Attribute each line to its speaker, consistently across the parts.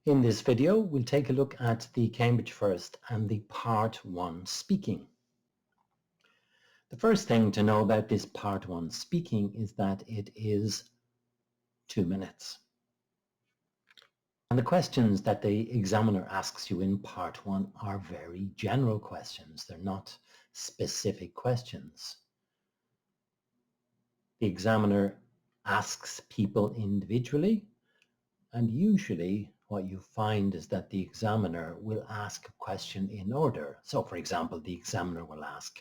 Speaker 1: In this video, we'll take a look at the Cambridge First and the Part 1 speaking. The first thing to know about this Part 1 speaking is that it is 2 minutes. And the questions that the examiner asks you in Part 1 are very general questions. They're not specific questions. The examiner asks people individually, and usually what you find is that the examiner will ask a question in order. So, for example, the examiner will ask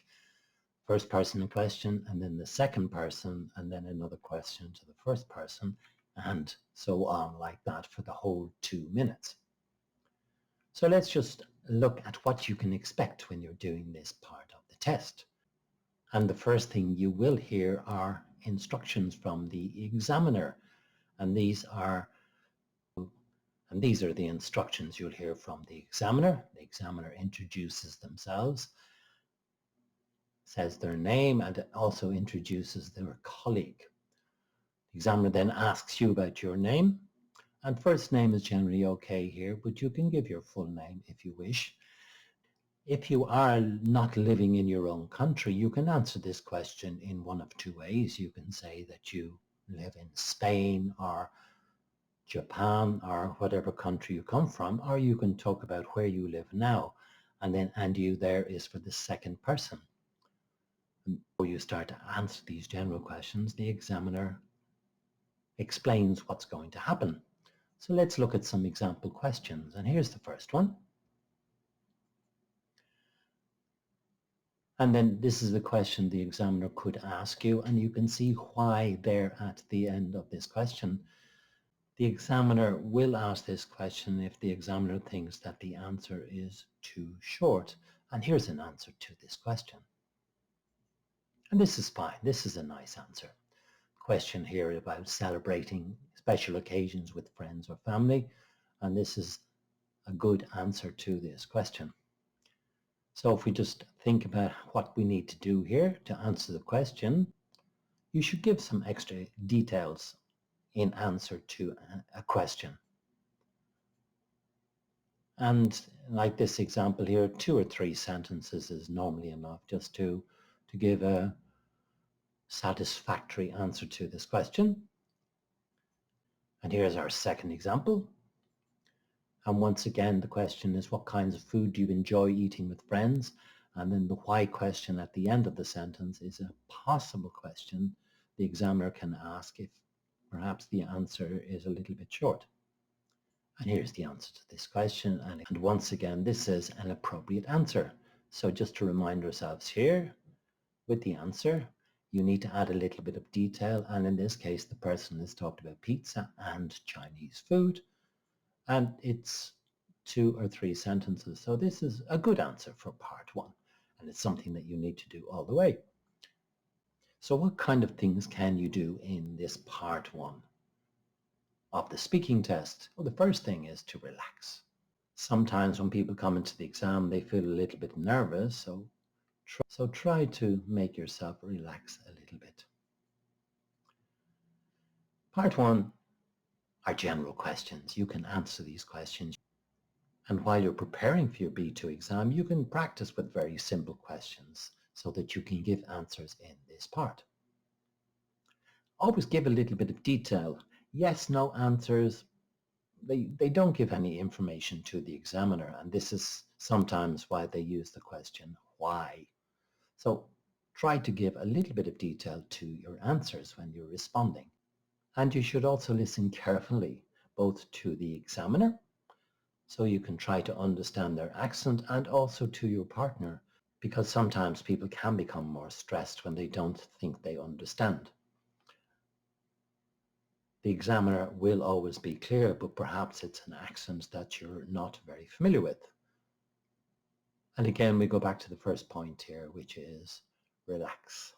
Speaker 1: first person a question, and then the second person, and then another question to the first person, and so on like that for the whole 2 minutes. So let's just look at what you can expect when you're doing this part of the test. And the first thing you will hear are instructions from the examiner, and these are the instructions you'll hear from the examiner. The examiner introduces themselves, says their name, and also introduces their colleague. The examiner then asks you about your name, and first name is generally okay here, but you can give your full name if you wish. If you are not living in your own country, you can answer this question in one of two ways. You can say that you live in Spain or Japan or whatever country you come from, or you can talk about where you live now, and then and you there is for the second person. And before you start to answer these general questions, the examiner explains what's going to happen. So let's look at some example questions, and here's the first one. And then this is the question the examiner could ask you, and you can see why there at the end of this question. The examiner will ask this question if the examiner thinks that the answer is too short. And here's an answer to this question. And this is fine. This is a nice answer. Question here about celebrating special occasions with friends or family. And this is a good answer to this question. So if we just think about what we need to do here to answer the question, you should give some extra details in answer to a question. And like this example here, 2 or 3 sentences is normally enough just to give a satisfactory answer to this question. And here's our second example. And once again, the question is, what kinds of food do you enjoy eating with friends? And then the why question at the end of the sentence is a possible question the examiner can ask if perhaps the answer is a little bit short. And here's the answer to this question. And once again, this is an appropriate answer. So just to remind ourselves here, with the answer, you need to add a little bit of detail. And in this case, the person has talked about pizza and Chinese food. And it's 2 or 3 sentences. So this is a good answer for part 1. And it's something that you need to do all the way. So what kind of things can you do in this part 1 of the speaking test? Well, the first thing is to relax. Sometimes when people come into the exam, they feel a little bit nervous, so try to make yourself relax a little bit. Part 1 are general questions. You can answer these questions. And while you're preparing for your B2 exam, you can practice with very simple questions so that you can give answers in this part. Always give a little bit of detail. Yes, no answers. They don't give any information to the examiner, and this is sometimes why they use the question, why? So try to give a little bit of detail to your answers when you're responding. And you should also listen carefully, both to the examiner, so you can try to understand their accent, and also to your partner, because sometimes people can become more stressed when they don't think they understand. The examiner will always be clear, but perhaps it's an accent that you're not very familiar with. And again, we go back to the first point here, which is relax.